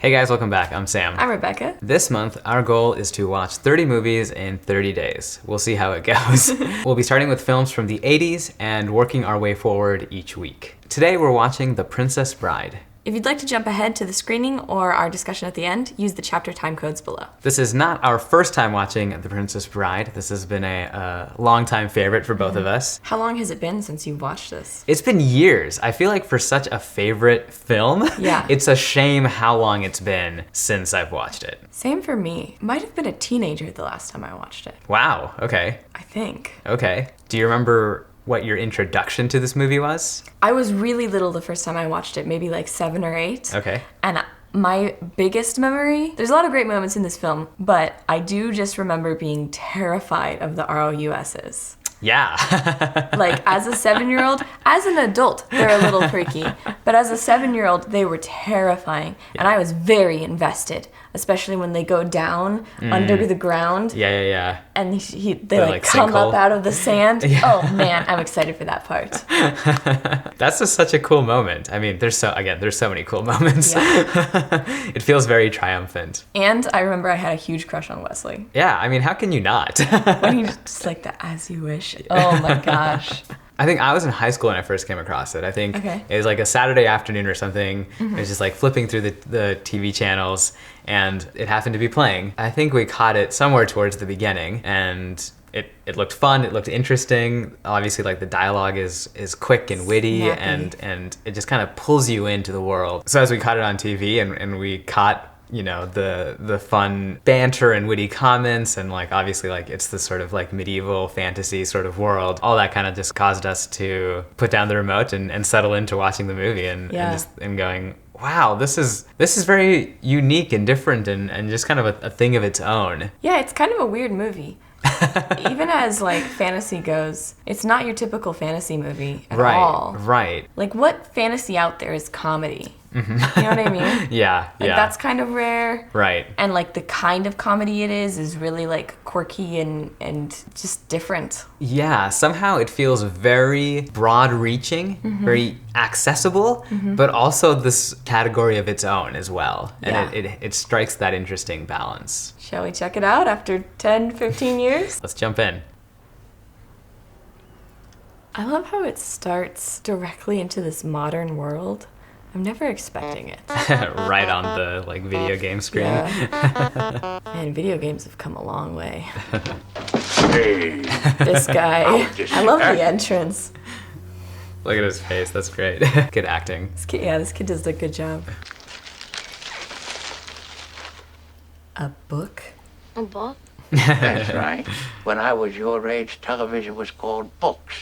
Hey guys, welcome back. I'm Sam. I'm Rebecca. This month, our goal is to watch 30 movies in 30 days. We'll see how it goes. We'll be starting with films from the 80s and working our way forward each week. Today, we're watching The Princess Bride. If you'd like to jump ahead to the screening or our discussion at the end, use the chapter time codes below. This is not our first time watching The Princess Bride. This has been a long-time favorite for both of us. How long has it been since you've watched this? It's been years. I feel like for such a favorite film, Yeah. It's a shame how long it's been since I've watched it. Same for me. Might have been a teenager the last time I watched it. Wow, okay. I think. Okay. Do you remember what your introduction to this movie was? I was really little the first time I watched it, maybe like 7 or 8. Okay. And my biggest memory, there's a lot of great moments in this film, but I do just remember being terrified of the ROUSs. Yeah. Like, as a 7-year-old, as an adult, they're a little freaky. But as a 7-year-old, they were terrifying. And I was very invested, especially when they go down under the ground. Yeah. And they like come sinkhole. up out of the sand. Yeah. Oh, man, I'm excited for that part. That's just such a cool moment. I mean, there's so many cool moments. Yeah. It feels very triumphant. And I remember I had a huge crush on Wesley. Yeah, I mean, how can you not? When he just like the as you wish. Oh my gosh. I think I was in high school when I first came across it. I think Okay. it was like a Saturday afternoon or something. I was just like flipping through the TV channels and it happened to be playing. I think we caught it somewhere towards the beginning and it looked fun, it looked interesting. Obviously like the dialogue is quick and witty Snappy. and it just kind of pulls you into the world. So as we caught it on TV and we caught the fun banter and witty comments and like obviously like it's this sort of like medieval fantasy sort of world, all that kind of just caused us to put down the remote and settle into watching the movie and going, wow, this is very unique and different and just kind of a thing of its own. Yeah, it's kind of a weird movie. Even as like fantasy goes, it's not your typical fantasy movie at all. Right. Like, what fantasy out there is comedy? You know what I mean? Yeah. That's kind of rare. Right. And like the kind of comedy it is really like quirky and just different. Yeah, somehow it feels very broad-reaching, very accessible, but also this category of its own as well. And it strikes that interesting balance. Shall we check it out after 10, 15 years? Let's jump in. I love how it starts directly into this modern world. I'm never expecting it. Right on the like video game screen. Yeah. And video games have come a long way. Hey, This guy, I love the entrance. Look at his face, that's great. Good acting. This kid does a good job. A book? A book? that's right. When I was your age, television was called books.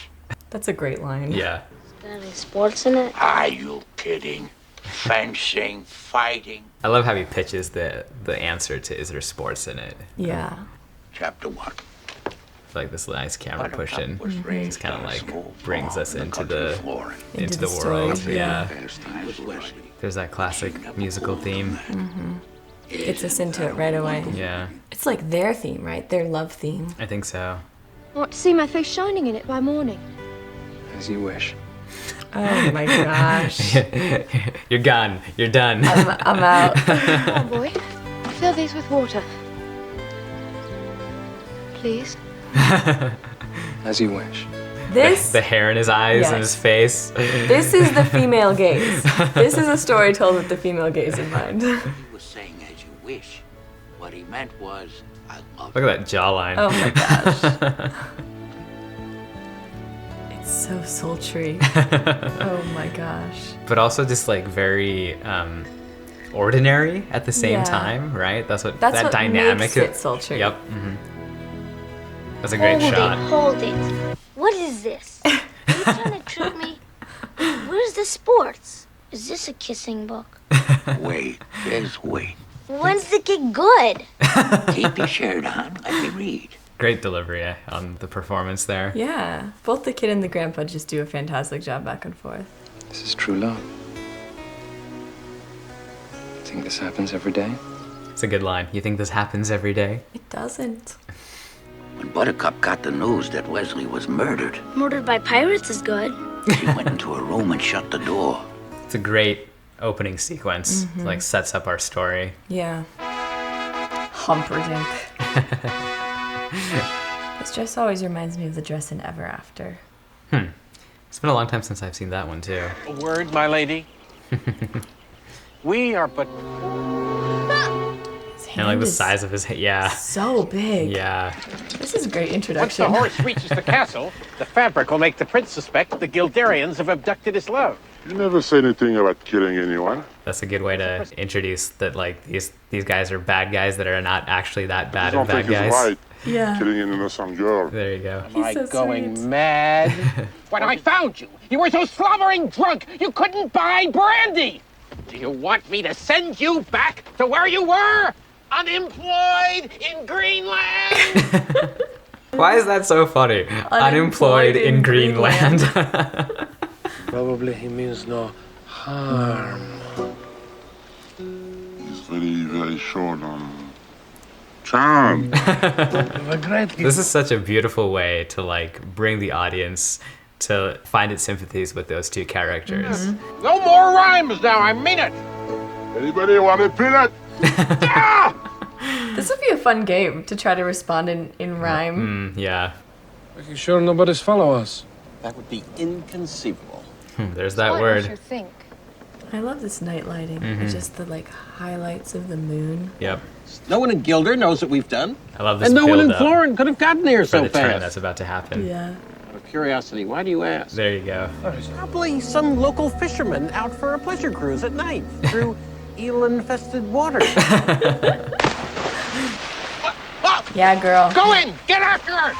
That's a great line. Yeah. Got any sports in it? Are you kidding? Fencing, fighting. I love how he pitches the answer to is there sports in it. Yeah. Chapter 1. Like this nice camera push in. was raised Just kind of on a like small brings farm us in into country the Florida. into the the story, world. yeah. First time was Wesley. There's that classic musical theme. Gets us into it right away. Yeah, It's like their theme, right? Their love theme. I think so. I want to see my face shining in it by morning. As you wish. Oh my gosh. You're gone. You're done. I'm out. Oh boy, fill these with water. Please. As you wish. This The hair in his eyes and his Yes. face. this is the female gaze. This is a story told with the female gaze in mind. He was saying as you wish. What he meant was, I love Look at that jawline. Oh my gosh. It's so sultry. Oh my gosh. But also just like very ordinary at the same Yeah. time, right? That's what That's that what dynamic. makes it sultry. Yep. That's a great shot. Hold it. What is this? Are you trying to trick me? Where's the sports? Is this a kissing book? Wait, just wait. When's the gig good? Keep your shirt on. Let me read. Great delivery on the performance there. Yeah. Both the kid and the grandpa just do a fantastic job back and forth. This is true love. Think this happens every day? It's a good line. You think this happens every day? It doesn't. When Buttercup got the news that Wesley was murdered, Murdered by pirates is good. she went into her room and shut the door. It's a great opening sequence. Like sets up our story. Yeah. Humperdinck. This dress always reminds me of the dress in Ever After. It's been a long time since I've seen that one too. A word, my lady. We are but... His And like hand the is size of his head. Yeah. so big. Yeah. This is a great Once introduction. the horse reaches the castle, the fabric will make the prince suspect the Gildarians have abducted his love. You never say anything about killing anyone. That's a good way to introduce that like these guys are bad guys that are not actually that bad I of don't bad think guys. it's right. Yeah. Killing an innocent girl. There you go. Am I so going sweet. mad? When I found you, you were so slobbering drunk you couldn't buy brandy. Do you want me to send you back to where you were? Unemployed in Greenland? Why is that so funny? Unemployed in Greenland. Probably he means no harm. He's very, very short on charm. This is such a beautiful way to like bring the audience to find its sympathies with those two characters. No more rhymes now, I mean it. Anybody want a peanut? This would be a fun game to try to respond in rhyme. Yeah. Are you sure nobody's follow us? That would be inconceivable. There's that word. I love this night lighting. Just the like highlights of the moon. Yep. No one in Gilder knows what we've done. I love this And no one in build-up Florin could have gotten here for so the turn fast. that's about to happen. Yeah. Out of curiosity, why do you ask? There you go. Probably some local fisherman out for a pleasure cruise at night through eel-infested waters. Yeah, girl. Go in! Get after her!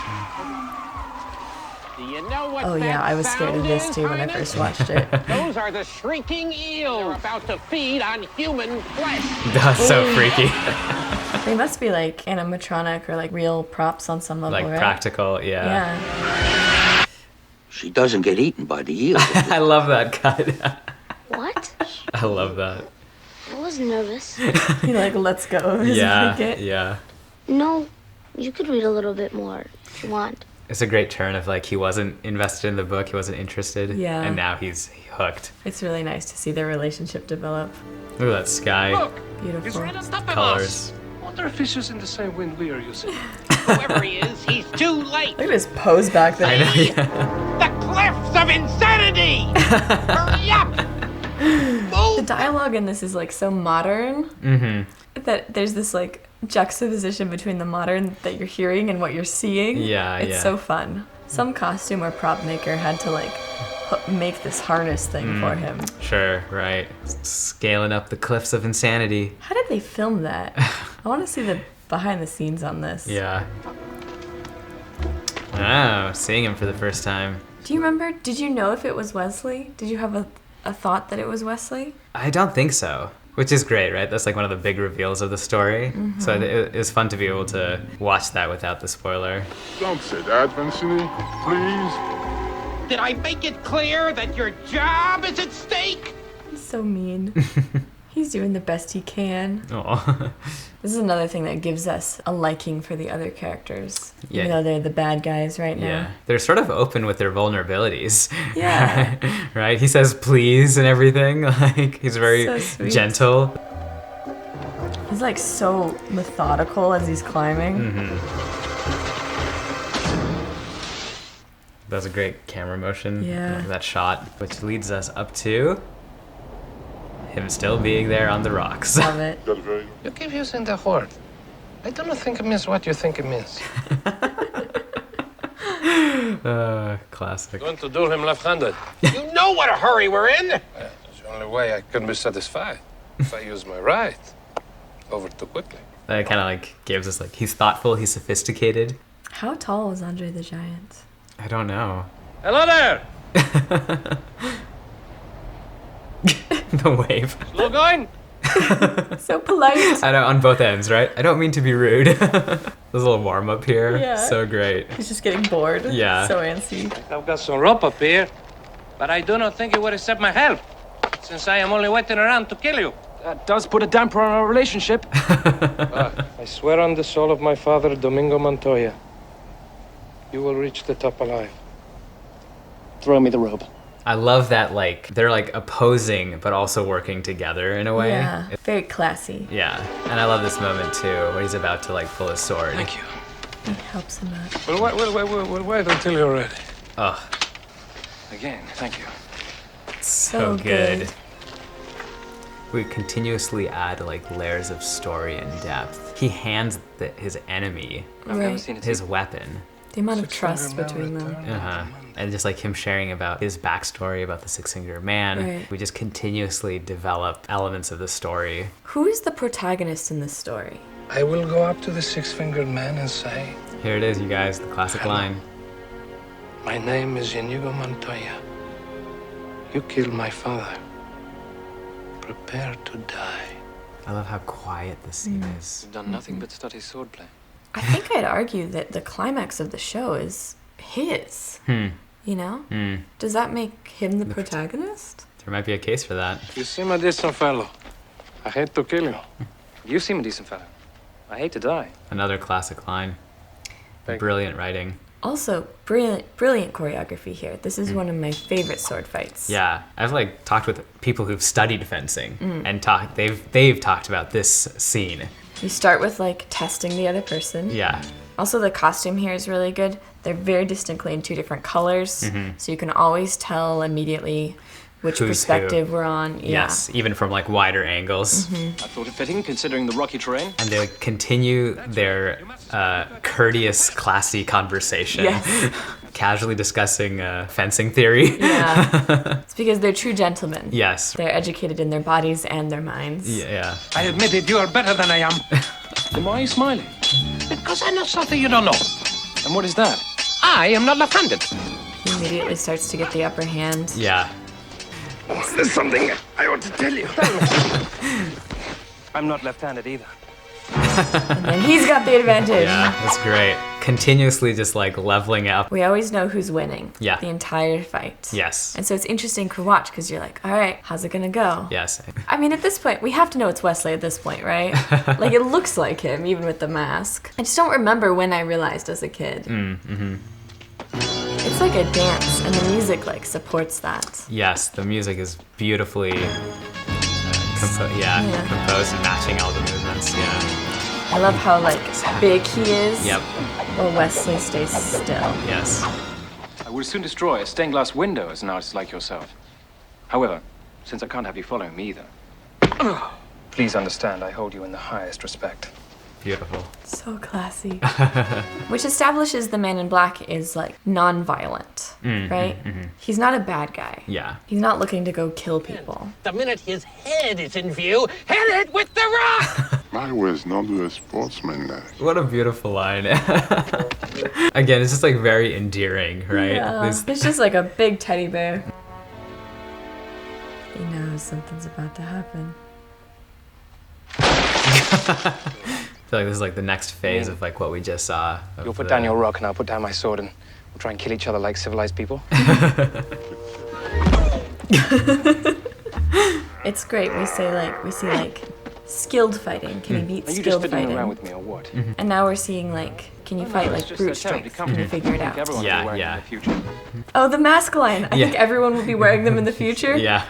Do you know what Oh that yeah, I was scared of sound this is, too when I Highness? first watched it. Those are the shrieking eels. They're about to feed on human flesh. That's so freaky. They must be like animatronic or like real props on some level, Like right? practical, yeah. Yeah. She doesn't get eaten by the eels. I love that cut. What? I love that. I was nervous. He like lets go of his Yeah, blanket. yeah. No, you could read a little bit more if you want. It's a great turn of like he wasn't invested in the book, he wasn't interested, Yeah. and now he's hooked. It's really nice to see their relationship develop. Look at that sky, Look, he's Beautiful. right on top of us. colors. Wonder if he's using the same wind we are using. Whoever he is, he's too late. Look at his pose back there. I know, yeah. The cliffs of insanity! Hurry up! The Move! dialogue in this is like so modern that there's this like juxtaposition between the modern that you're hearing and what you're seeing. Yeah, it's yeah. so fun. Some costume or prop maker had to like make this harness thing for him. Sure, right. Scaling up the cliffs of insanity. How did they film that? I want to see the behind the scenes on this. Yeah. Oh, seeing him for the first time. Do you remember? Did you know if it was Wesley? Did you have a thought that it was Wesley? I don't think so. Which is great, right? That's like one of the big reveals of the story. So it was fun to be able to watch that without the spoiler. Don't say that, Vincini. Please. Did I make it clear that your job is at stake? He's so mean. He's doing the best he can. Oh. This is another thing that gives us a liking for the other characters. Yeah. Even though they're the bad guys right now. Yeah. They're sort of open with their vulnerabilities. Yeah. Right? He says please and everything. Like he's very So sweet. gentle. He's like so methodical as he's climbing. That's a great camera motion. Yeah. Look at that shot, which leads us up to him still being there on the rocks. Love it. That's very. You keep using the word. I don't think it means what you think it means. Classic. Going to duel him left-handed. You know what a hurry we're in! It's the only way I can be satisfied. If I use my right, over too quickly. That kind of like gives us like he's thoughtful, he's sophisticated. How tall is Andre the Giant? I don't know. Hello there! The wave. Slow going? So polite. I know, on both ends, right? I don't mean to be rude. There's a little warm up here. Yeah. So great. He's just getting bored. Yeah. So antsy. I've got some rope up here, but I do not think it would accept my help, since I am only waiting around to kill you. That does put a damper on our relationship. I swear on the soul of my father, Domingo Montoya, you will reach the top alive. Throw me the rope. I love that, like, they're like opposing but also working together in a way. Yeah, very classy. Yeah, and I love this moment too, where he's about to like pull his sword. Thank you. He helps him out. Well, wait until you're ready. Oh, Again, thank you. so good. We continuously add like layers of story and depth. He hands his enemy I've never Right. seen it. his weapon. The amount of trust between them. And just like him sharing about his backstory about the six-fingered man. Right. We just continuously develop elements of the story. Who is the protagonist in this story? I will go up to the six-fingered man and say, Here it is, you guys, the classic line. my name is Inigo Montoya. You killed my father. Prepare to die. I love how quiet this scene is. You've done nothing but study swordplay. I think I'd argue that the climax of the show is his. You know? Does that make him the protagonist? There might be a case for that. You seem a decent fellow. I hate to kill you. You seem a decent fellow. I hate to die. Another classic line. Brilliant writing. Also, brilliant choreography here. This is one of my favorite sword fights. Yeah, I've like talked with people who've studied fencing and they've talked about this scene. You start with like testing the other person. Yeah, Also, the costume here is really good. They're very distinctly in two different colors, so you can always tell immediately which Who's perspective who. we're on. Yeah. Yes, even from like wider angles. I thought it fitting considering the rocky terrain. And they continue their courteous, classy conversation, Yes. casually discussing fencing theory. Yeah. It's because they're true gentlemen. Yes. They're educated in their bodies and their minds. Yeah. I admit it, you are better than I am. Then why are you smiling? Because I know something you don't know. And what is that? I am not left-handed. He immediately starts to get the upper hand. Yeah. There's something I ought to tell you. I'm not left-handed either. And then he's got the advantage. Yeah, that's great. Continuously just like leveling up. We always know who's winning. Yeah. The entire fight. Yes. And so it's interesting to watch because you're like, all right, how's it gonna go? Yes. I mean, at this point, we have to know it's Wesley at this point, right? Like, it looks like him, even with the mask. I just don't remember when I realized as a kid. It's like a dance, and the music, like, supports that. Yes, the music is beautifully Yeah. composed and matching all the movements. Yeah. I love how, like, big he is. Yep. While Wesley stays still. Yes. I would soon destroy a stained glass window as an artist like yourself. However, since I can't have you following me either. Please understand, I hold you in the highest respect. Beautiful. So classy. Which establishes the Man in Black is, like, non-violent, right? He's not a bad guy. Yeah. He's not looking to go kill people. The minute his head is in view, hit it with the rock! I was not a sportsman, lad. What a beautiful line. Again, it's just like very endearing, right? Yeah. These- It's just like a big teddy bear. He knows something's about to happen. I feel like this is like the next phase of like what we just saw. of You'll put the- down your rock and I'll put down my sword and we'll try and kill each other like civilized people. It's great. We see like skilled fighting. Can he beat Are you just skilled fiddling fighting? around with me or what? And now we're seeing like, can you fight like It's just brute so terribly strength? Can you figure it out? Everyone Yeah, will be wearing yeah. in the future. Oh, the mask line. I think Yeah. everyone will be wearing them in the future. Yeah.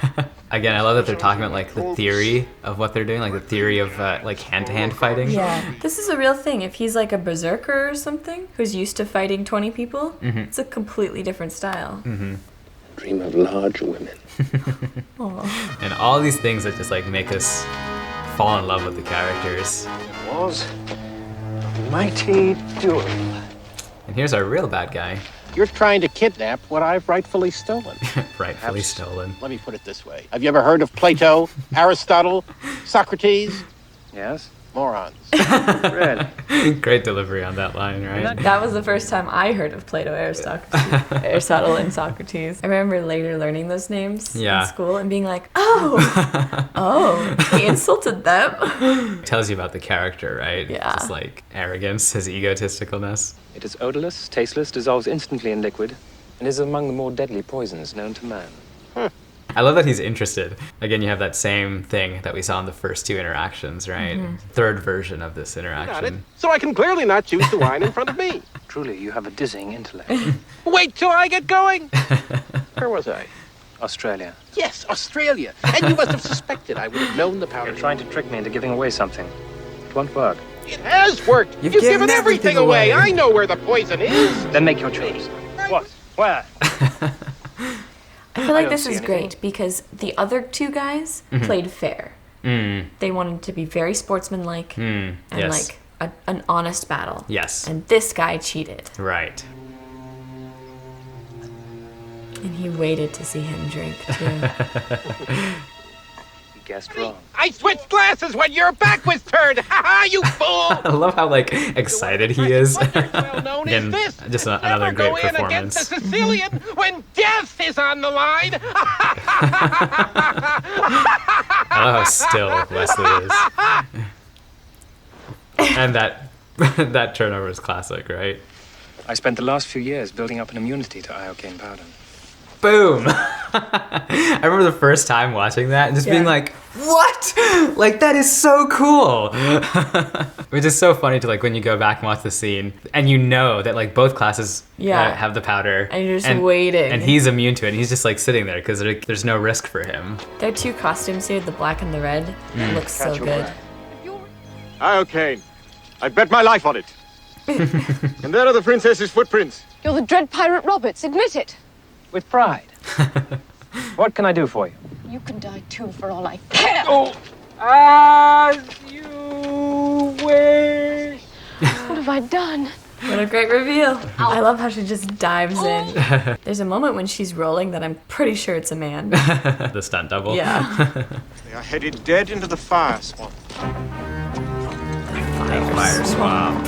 Again, I love that they're talking about like the theory of what they're doing, like the theory of like hand-to-hand fighting. Yeah, this is a real thing. If he's like a berserker or something who's used to fighting 20 people, it's a completely different style. Dream of large women. Aw. And all these things that just like make us fall in love with the characters. It was a mighty duel. And here's our real bad guy, You're trying to kidnap what I've rightfully stolen. rightfully stolen. Let me put it this way. Have you ever heard of Plato, Aristotle, Socrates? Yes? Morons. Really? Great delivery on that line, right? That was the first time I heard of Plato, Aristotle, and Socrates. I remember later learning those names Yeah. in school and being like, oh, he insulted them. Tells you about the character, right? Yeah. Just like arrogance, his egotisticalness. It is odorless, tasteless, dissolves instantly in liquid, and is among the more deadly poisons known to man. I love that he's interested. Again, you have that same thing that we saw in the first two interactions, right? Third version of this Got it. interaction. So I can clearly not choose the wine in front of me. Truly, you have a dizzying intellect. Wait till I get going. Where was I? Australia. Yes, Australia. And you must have suspected I would have known the powder. You're trying to trick me into giving away something. It won't work. It has worked. You've You've given given everything away. I know where the poison is. Then make your choice. What? Where? I feel like don't this see is anything. great because the other two guys played fair. They wanted to be very sportsmanlike and Yes. like an honest battle. Yes. And this guy cheated. Right. And he waited to see him drink too. You guessed wrong. I switched glasses when your back was turned. Ha ha, you fool. I love how like excited he is. Well known as Again, this. just Never another go great in against performance. a Sicilian when death is on the line. I love how still Wesley is. And that turnover is classic, right? I spent the last few years building up an immunity to iocane powder. Boom! I remember the first time watching that and just being Yeah. like, what? Like, that is so cool! Which is so funny to, like, when you go back and watch the scene and you know that, like, both classes Yeah. have the powder. And you're just waiting. And he's immune to it. And he's just, like, sitting there because there's no risk for him. Their two costumes here, the black and the red, it looks so Catch your good. breath. Iocane. I bet my life on it. And there are the princess's footprints. You're the dread pirate Roberts, admit it. With pride. What can I do for you? You can die too, for all I care. Oh, as you wish. What have I done? What a great reveal. I love how she just dives in. There's a moment when she's rolling that I'm pretty sure it's a man. The stunt double. Yeah. They are headed dead into the fire swamp. Fire swamp.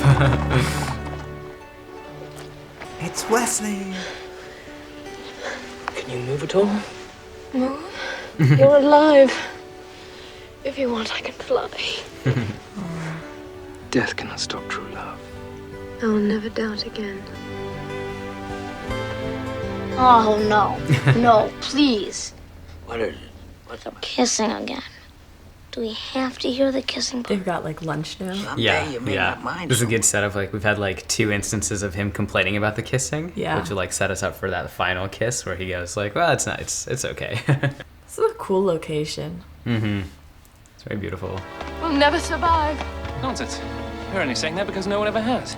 It's Wesley. Can you move at all? Move? You're alive. If you want, I can fly. Death cannot stop true love. I will never doubt again. Oh, no. No, please. What is it? What's up? Kissing again. Do we have to hear the kissing part? They've got like lunch now. Yeah, you may yeah. not mind This is a so good setup. Like we've had like 2 instances of him complaining about the kissing, Yeah. which will like set us up for that final kiss where he goes like, "Well, it's not. It's okay." This is a cool location. It's very beautiful. We'll never survive. Nonsense. You're only saying that because no one ever has.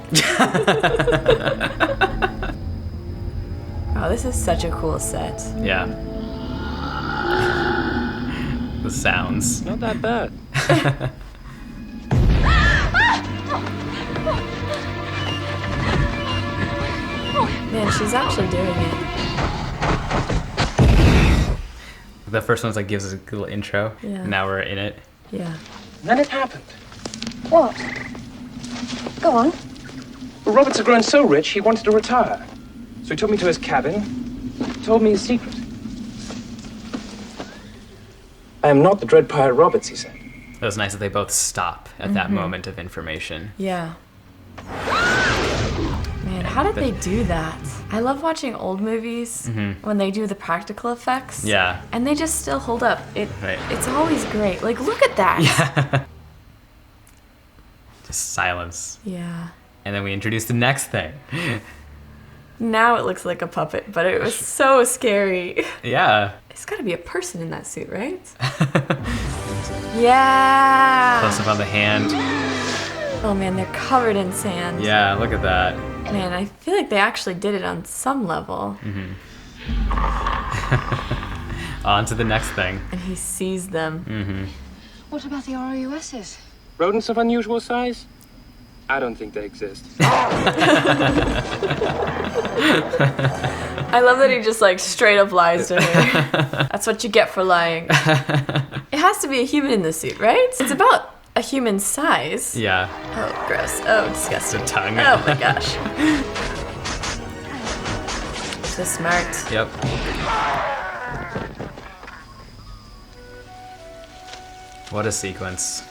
Oh, this is such a cool set. Yeah. The sounds. Not that bad. Man, she's actually doing it. The first one's like gives us a little intro. Yeah. Now we're in it. Yeah. Then it happened. What? Go on. Well, Roberts had grown so rich he wanted to retire. So he took me to his cabin, told me his secret. I am not the dread pirate Roberts, he said. It was nice that they both stop at that moment of information. Yeah. Man, how did they do that? I love watching old movies when they do the practical effects. Yeah. And they just still hold up. Right. It's always great. Like, look at that. Just silence. Yeah. And then we introduce the next thing. Now it looks like a puppet, but it was so scary. Yeah. It's gotta be a person in that suit, right? Yeah. Close up on the hand. Oh man, they're covered in sand. Yeah, look at that. Man, I feel like they actually did it on some level. On to the next thing. And he sees them. What about the ROUSs? Rodents of unusual size? I don't think they exist. I love that he just like straight up lies to her. That's what you get for lying. It has to be a human in the suit, right? It's about a human size. Yeah. Oh, gross. Oh, disgusting. The tongue. Oh my gosh. So smart. Yep. What a sequence.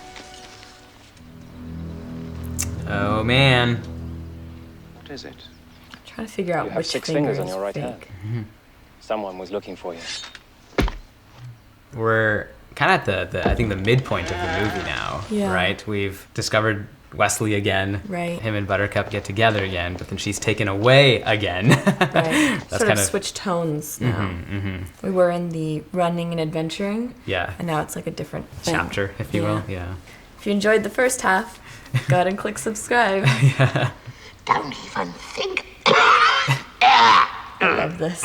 Oh man. What is it? Trying to figure out You have which 6 finger fingers on is your right fake. hand. Someone was looking for you. We're kind of at the I think the midpoint of the movie now, Yeah. right? We've discovered Wesley again. Right. Him and Buttercup get together again, but then she's taken away again. Right. That's sort of switched tones now. We were in the running and adventuring. Yeah. And now it's like a different thing. Chapter, if you will. Yeah. If you enjoyed the first half, go ahead and click subscribe. Yeah. Don't even think. I love this.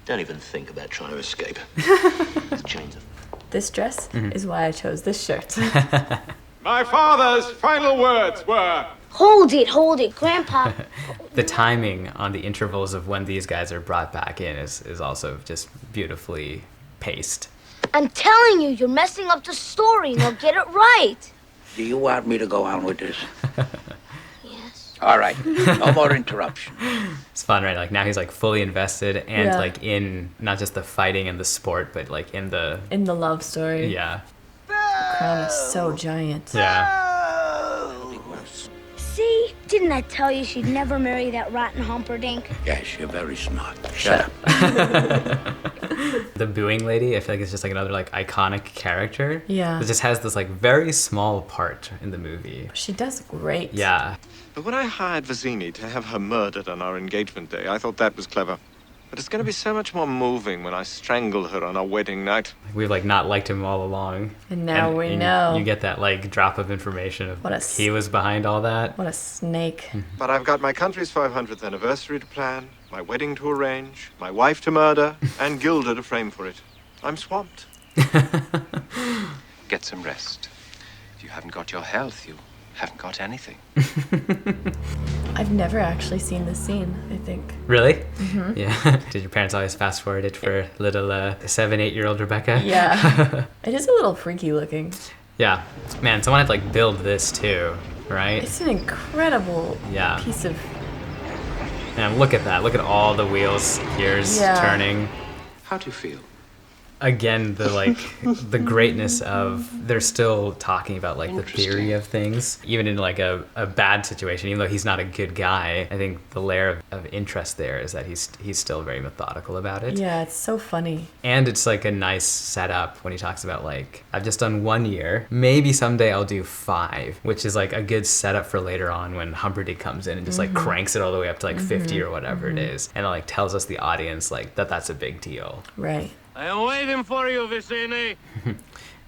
Don't even think about trying to escape. Change it. This dress is why I chose this shirt. My father's final words were... Hold it, Grandpa. The timing on the intervals of when these guys are brought back in is also just beautifully paced. I'm telling you, you're messing up the story. Now get it right. Do you want me to go on with this? Yes. All right. No more interruption. It's fun, right? Like now he's like fully invested and Yeah. like in not just the fighting and the sport, but like in the love story. Yeah. The crown is so giant. Yeah. See? Didn't I tell you she'd never marry that rotten Humperdinck? Yes, you're very smart. Shut up. The booing lady, I feel like it's just like another like iconic character. Yeah. It just has this like very small part in the movie. She does great. Yeah. But when I hired Vizzini to have her murdered on our engagement day, I thought that was clever. But it's going to be so much more moving when I strangle her on our wedding night. We've like not liked him all along. And now we know. You get that like drop of information of What he was behind all that. What a snake. But I've got my country's 500th anniversary to plan, my wedding to arrange, my wife to murder, and Gilda to frame for it. I'm swamped. Get some rest. If you haven't got your health, you haven't got anything. I've never actually seen this scene, I think. Really? Yeah. Did your parents always fast forward it for little 7-8-year-old Rebecca? Yeah. It is a little freaky looking. Yeah. Man, someone had to like build this too, right? It's an incredible piece of... Man, look at that. Look at all the wheels, gears turning. How do you feel? Again, the like the greatness of they're still talking about like the theory of things, even in like a bad situation. Even though he's not a good guy, I think the layer of interest there is that he's still very methodical about it. Yeah, it's so funny. And it's like a nice setup when he talks about like, I've just done 1 year, maybe someday I'll do 5, which is like a good setup for later on when Humperdinck comes in and just like cranks it all the way up to like 50 or whatever it is, and it like tells us the audience like that's a big deal. Right. I am waiting for you, Vicini.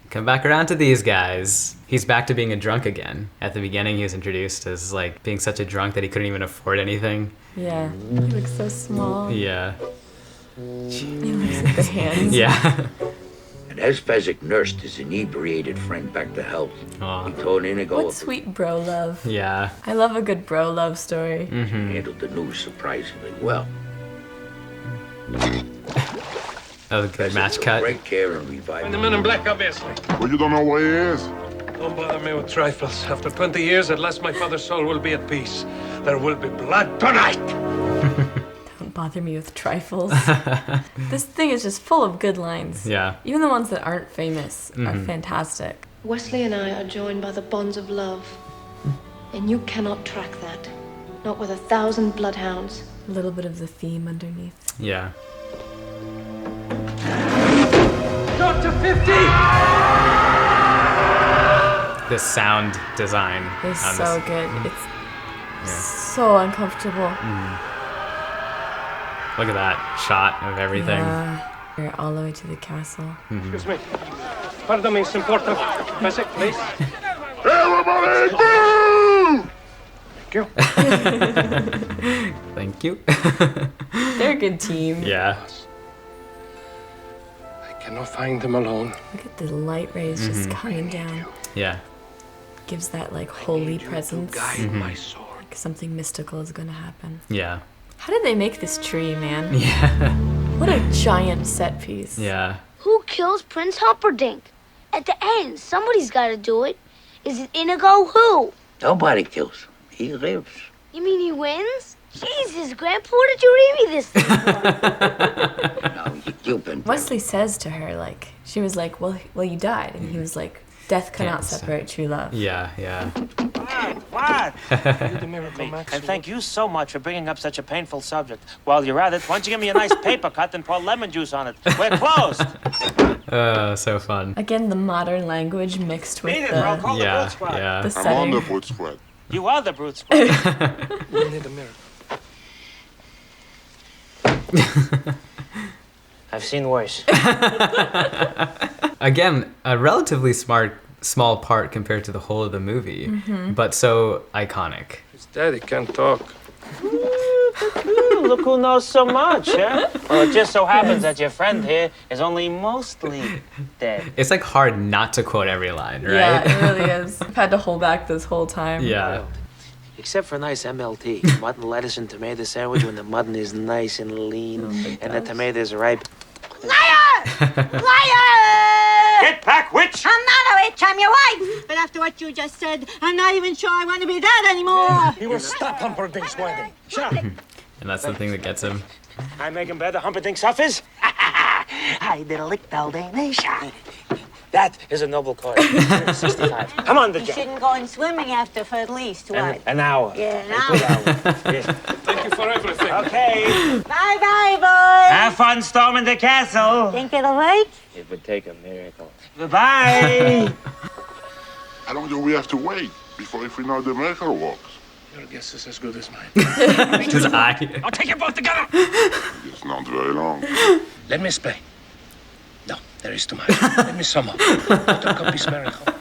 Come back around to these guys. He's back to being a drunk again. At the beginning, he was introduced as like being such a drunk that he couldn't even afford anything. Yeah. He looks so small. Yeah. He looks at the hands. Yeah. And as Fezzik nursed his inebriated friend back to health, he told Inigo... What sweet bro love. Yeah. I love a good bro love story. He handled the news surprisingly well. That was a good match cut. Great care and revival. And the men in black, obviously. Well, you don't know where he is? Don't bother me with trifles. After 20 years, at last my father's soul will be at peace. There will be blood tonight. Don't bother me with trifles. This thing is just full of good lines. Yeah. Even the ones that aren't famous are fantastic. Wesley and I are joined by the bonds of love. And you cannot track that. Not with 1,000 bloodhounds. A little bit of the theme underneath. Yeah. Shot to 50! The sound design. It's on so this. good. It's so uncomfortable. Look at that shot of everything. Yeah. We're all the way to the castle. Excuse me. Pardon me, it's important. Fezzik, please. Everybody, boo! Thank you. They're a good team. Yeah. I cannot find them alone. Look at the light rays just coming down. Yeah. Gives that like holy presence. Guide my sword. Like something mystical is gonna happen. Yeah. How did they make this tree, man? Yeah. What a giant set piece. Yeah. Who kills Prince Humperdinck? At the end, somebody's got to do it. Is it Inigo? Who? Nobody kills him. He lives. You mean he wins? Jesus, Grandpa, what did you read me this thing for? No, you've been... Wesley says to her, like, she was like, well, you died. And he was like, Death cannot Can't separate true love. Yeah. What? You're the miracle, Max. And thank you so much for bringing up such a painful subject. While you're at it, why don't you give me a nice paper cut and pour lemon juice on it? We're closed. So fun. Again, the modern language mixed with Beat it, bro. Call the Yeah, Brute Squad. yeah. the I'm on the setting. Brute Squad. You are the Brute Squad. We need a miracle. I've seen worse. Again, a relatively small part compared to the whole of the movie, but so iconic. His daddy can't talk. Look who knows so much, huh? Well, it just so happens that your friend here is only mostly dead. It's like hard not to quote every line, right? Yeah, it really is. I've had to hold back this whole time. Yeah. Except for a nice MLT, mutton, lettuce, and tomato sandwich when the mutton is nice and lean and the tomatoes ripe. Liar! Liar! Get back, witch! I'm not a witch, I'm your wife. But after what you just said, I'm not even sure I want to be that anymore. You will stop Humperdinck's wedding. Shut up. And that's the thing that gets him. I make him better, Humperdinck suffers. I did a lick Daldanation. That is a noble cause. 65. Come on, the You job. shouldn't go in swimming after for at least what? An hour. Yeah, an A good hour. hour. Yes. Thank you for everything. Okay. Bye-bye, boys. Have fun storming the castle. Think it'll work? It would take a miracle. Goodbye. How long do we have to wait before if we know the miracle works? Your guess is as good as mine. His eye. I'll take you both together. It's not very long. Let me explain. No, there is too much. Let me sum up. Talk of this miracle.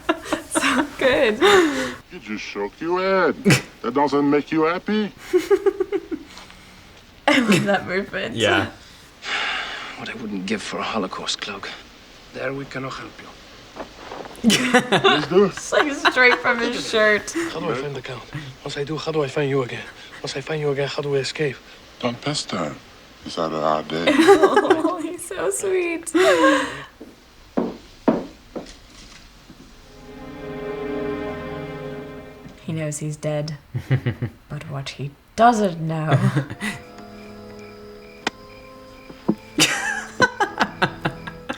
So good. You just shook your head. That doesn't make you happy? I love that movement. Yeah. What I wouldn't give for a Holocaust cloak. There we cannot help you. It's like straight from his shirt. How do I find the count? Once I do, how do I find you again? Once I find you again, how do we escape? Don't pester. He's had a hard day. Oh, he's so sweet. He knows he's dead. But what he doesn't know.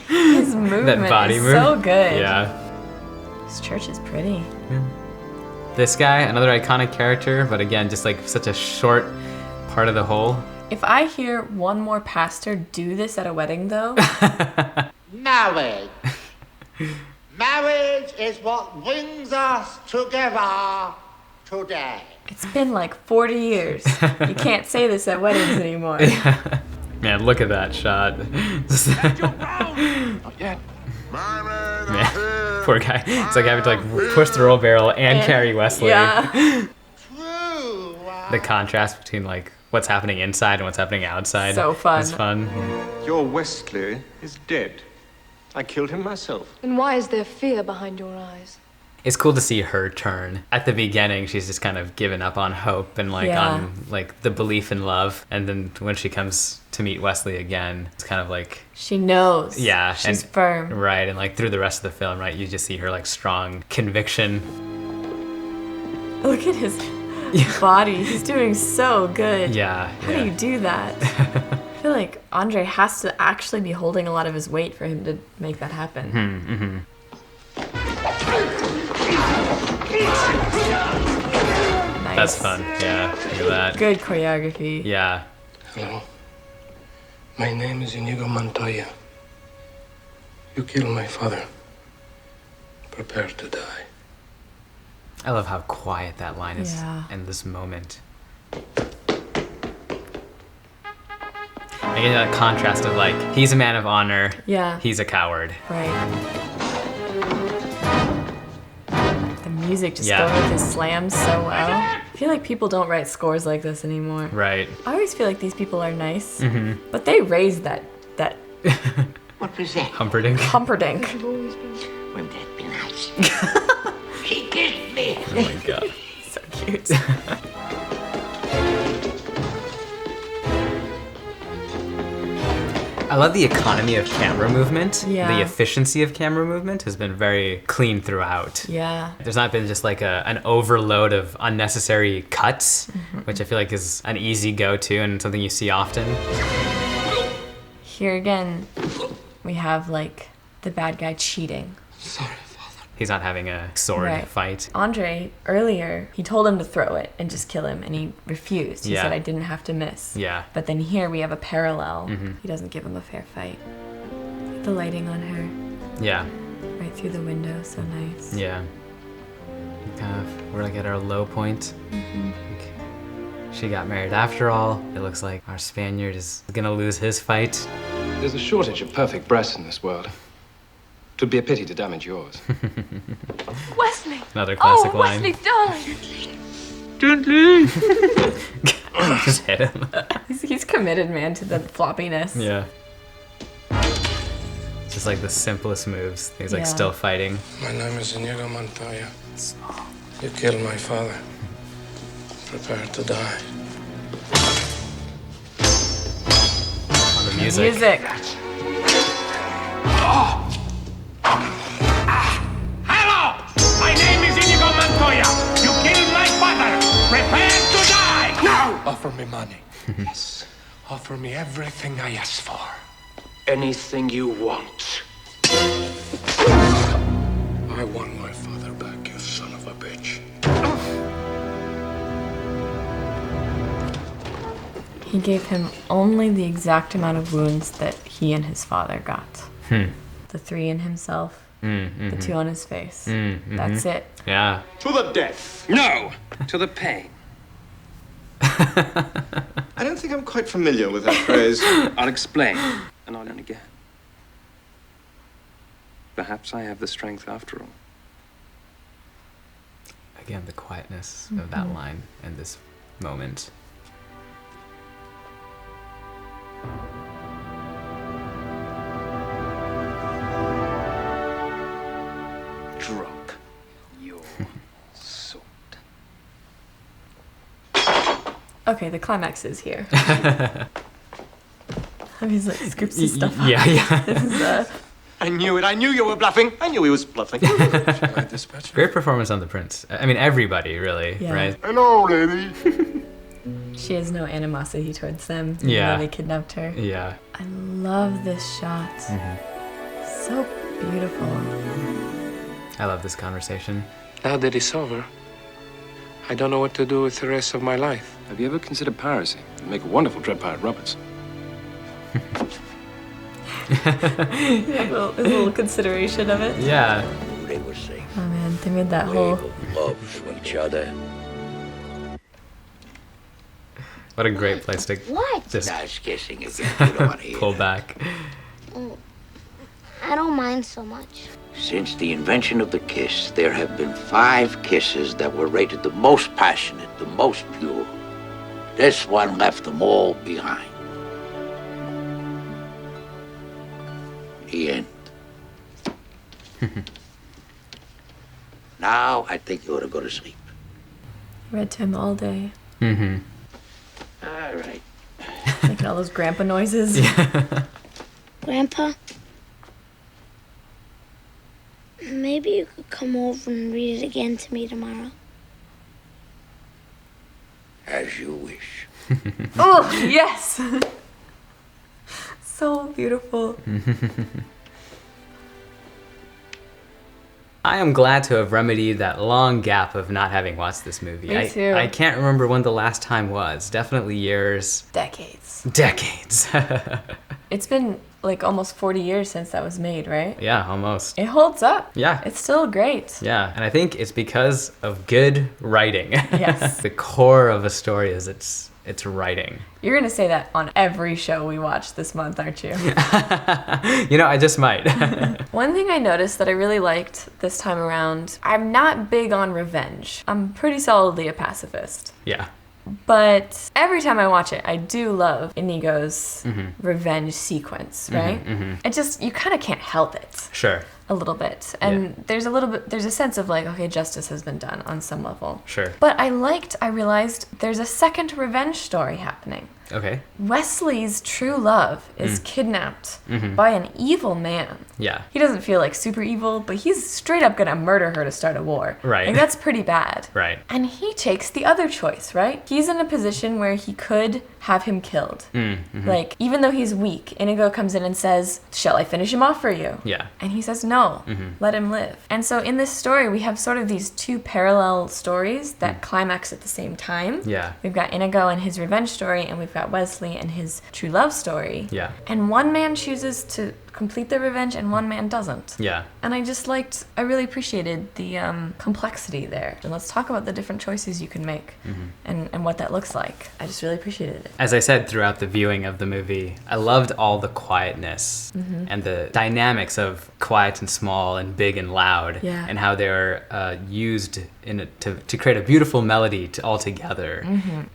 His movement That body is move. so good. Yeah. This church is pretty. This guy, another iconic character, but again, just like such a short part of the whole. If I hear one more pastor do this at a wedding, though, Marriage. Marriage is what brings us together today. it's been like 40 years. You can't say this at weddings anymore. Man, look at that shot. Not yet. Man, poor guy. It's like having to like push the roll barrel and carry Wesley. Yeah. The contrast between like what's happening inside and what's happening outside. So fun. Is fun. Your Wesley is dead. I killed him myself. And why is there fear behind your eyes? It's cool to see her turn. At the beginning, she's just kind of given up on hope and like Yeah. on like the belief in love. And then when she comes to meet Wesley again, it's kind of like She knows. yeah, She's and, firm. right? And like through the rest of the film, right, you just see her like strong conviction. Look at his body. He's doing so good. Yeah. How do you do that? I feel like Andre has to actually be holding a lot of his weight for him to make that happen. Mm-hmm. Nice. That's fun. Yeah, look at that. Good choreography. Yeah. Hello. My name is Inigo Montoya. You killed my father. Prepare to die. I love how quiet that line is Yeah. in this moment. Again, that contrast of like, he's a man of honor, Yeah. he's a coward. Right. The music just Yeah. going with his slams so well. I feel like people don't write scores like this anymore. Right. I always feel like these people are nice, Mm-hmm. but they raised that What was that? Humperdinck. Humperdinck. Wouldn't that be nice? He kissed me. Oh my god. So cute. I love the economy of camera movement. Yeah. The efficiency of camera movement has been very clean throughout. Yeah. There's not been just like an overload of unnecessary cuts, which I feel like is an easy go-to and something you see often. Here again, we have like the bad guy cheating. Sorry, Father. He's not having a sword fight. Andre, earlier, he told him to throw it and just kill him, and he refused. He said, I didn't have to miss. Yeah. But then here we have a parallel. He doesn't give him a fair fight. The lighting on her. Yeah. Right through the window, so nice. Yeah. We're like at our low point. She got married after all. It looks like our Spaniard is gonna lose his fight. There's a shortage of perfect breasts in this world. It would be a pity to damage yours. Wesley! Another classic line. Wesley, darling! Gently! Just hit him. He's committed, man, to the floppiness. Yeah. Just like the simplest moves. He's like still fighting. My name is Inigo Montoya. You killed my father. Prepare to die. On the music. Hello! My name is Inigo Montoya. You killed my father. Prepare to die! Now! Offer me money. Yes. Offer me everything I ask for. Anything you want. I want my father back, you son of a bitch. He gave him only the exact amount of wounds that he and his father got. The 3 in himself, the 2 on his face. That's it. Yeah. To the death. No! To the pain. I don't think I'm quite familiar with that phrase. I'll explain, and I'll learn again. Perhaps I have the strength after all. Again, the quietness of that line and this moment. Drunk. Your sword. Okay, the climax is here. He's like scriptsy stuff. Yeah. This is, I knew it. I knew you were bluffing. I knew he was bluffing. Great performance on the prince. I mean, everybody, really, right? Hello, lady. she has no animosity towards them. Even Yeah. though they kidnapped her. Yeah. I love this shot. So beautiful. I love this conversation. Now that it's over, I don't know what to do with the rest of my life. Have you ever considered piracy? It'd make a wonderful Dread Pirate Roberts. A little consideration of it. Yeah. They were saying. Oh man, they made that whole. Love each other. What a great place to just Nice kissing again. You don't want to hear pull that. back. I don't mind so much. Since the invention of the kiss, there have been 5 kisses that were rated the most passionate, the most pure. This one left them all behind. The end. Now, I think you ought to go to sleep. Read to him all day. All right. Making all those grandpa noises. Grandpa? Maybe you could come over and read it again to me tomorrow. As you wish. Oh, yes! So beautiful. I am glad to have remedied that long gap of not having watched this movie. Me too. I can't remember when the last time was. Definitely years. Decades. It's been like almost 40 years since that was made, right? Yeah, almost. It holds up. Yeah. It's still great. Yeah, and I think it's because of good writing. Yes. The core of a story is its writing. You're going to say that on every show we watch this month, aren't you? You know, I just might. One thing I noticed that I really liked this time around, I'm not big on revenge. I'm pretty solidly a pacifist. Yeah. But every time I watch it, I do love Inigo's revenge sequence, right? It just, you kind of can't help it. Sure. A little bit. And there's a sense of like, okay, justice has been done on some level. Sure. But I realized there's a second revenge story happening. Okay. Wesley's true love is kidnapped by an evil man. Yeah. He doesn't feel like super evil, but he's straight up gonna murder her to start a war. Right. Like, that's pretty bad. Right. And he takes the other choice, right? He's in a position where he could have him killed. Like, even though he's weak, Inigo comes in and says, shall I finish him off for you? Yeah. And he says, no, let him live. And so in this story, we have sort of these two parallel stories that climax at the same time. Yeah. We've got Inigo and his revenge story, and we've got Wesley and his true love story. Yeah. And one man chooses to complete their revenge and one man doesn't. Yeah. And I really appreciated the complexity there. And let's talk about the different choices you can make and what that looks like. I just really appreciated it. As I said throughout the viewing of the movie, I loved all the quietness and the dynamics of quiet and small and big and loud, Yeah. and how they're used to create a beautiful melody all together.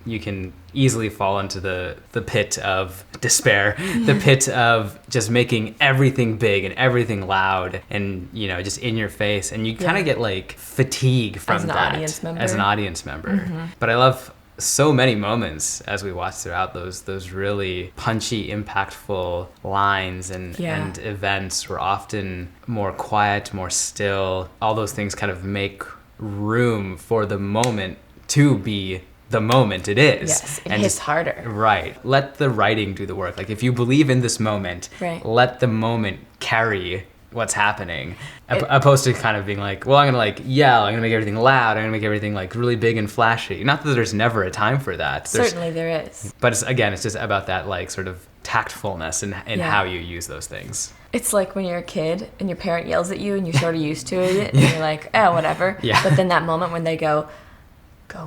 You can easily fall into the pit of despair, the pit of just making everything big and everything loud and, you know, just in your face. And you kind of get like fatigue from As an that audience member. as an audience member. But I love so many moments as we watch throughout those really punchy, impactful lines and events were often more quiet, more still. All those things kind of make room for the moment to be the moment it is. Yes, it hits harder. Right. Let the writing do the work. Like, if you believe in this moment, let the moment carry what's happening, opposed to kind of being like, well, I'm gonna like yell, I'm gonna make everything loud, I'm gonna make everything like really big and flashy. Not that there's never a time for that. Certainly there is. But it's just about that like sort of tactfulness and how you use those things. It's like when you're a kid and your parent yells at you and you're sort of used to it and you're like, oh, whatever. Yeah. But then that moment when they go to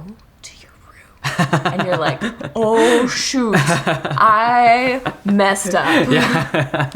your room, and you're like, oh shoot, I messed up. Yeah.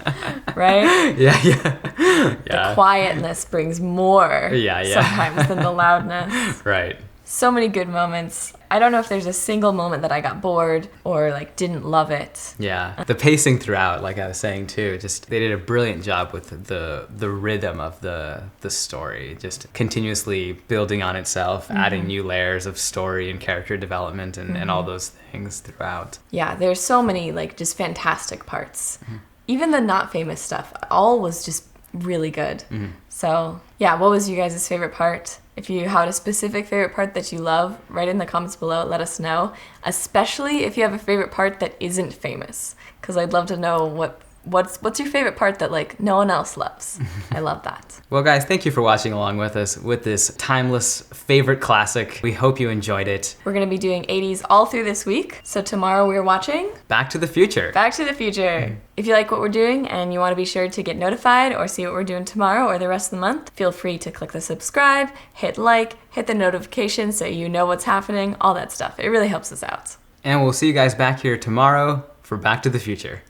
Right? Yeah. The quietness brings more sometimes than the loudness. Right. So many good moments. I don't know if there's a single moment that I got bored or like didn't love it. Yeah. The pacing throughout, like I was saying too, just they did a brilliant job with the rhythm of the story, just continuously building on itself, adding new layers of story and character development and all those things throughout. Yeah, there's so many like just fantastic parts. Even the not famous stuff, all was just really good. So yeah, what was you guys' favorite part? If you had a specific favorite part that you love, write in the comments below, let us know. Especially if you have a favorite part that isn't famous, because I'd love to know what's your favorite part that like no one else loves. I love that. Well, guys, thank you for watching along with us with this timeless favorite classic. We hope you enjoyed it. We're going to be doing 80s all through this week. So tomorrow we're watching Back to the Future. Back to the Future. If you like what we're doing and you want to be sure to get notified or see what we're doing tomorrow or the rest of the month, feel free to click the subscribe, hit like, hit the notification so you know what's happening, all that stuff. It really helps us out. And we'll see you guys back here tomorrow for Back to the Future.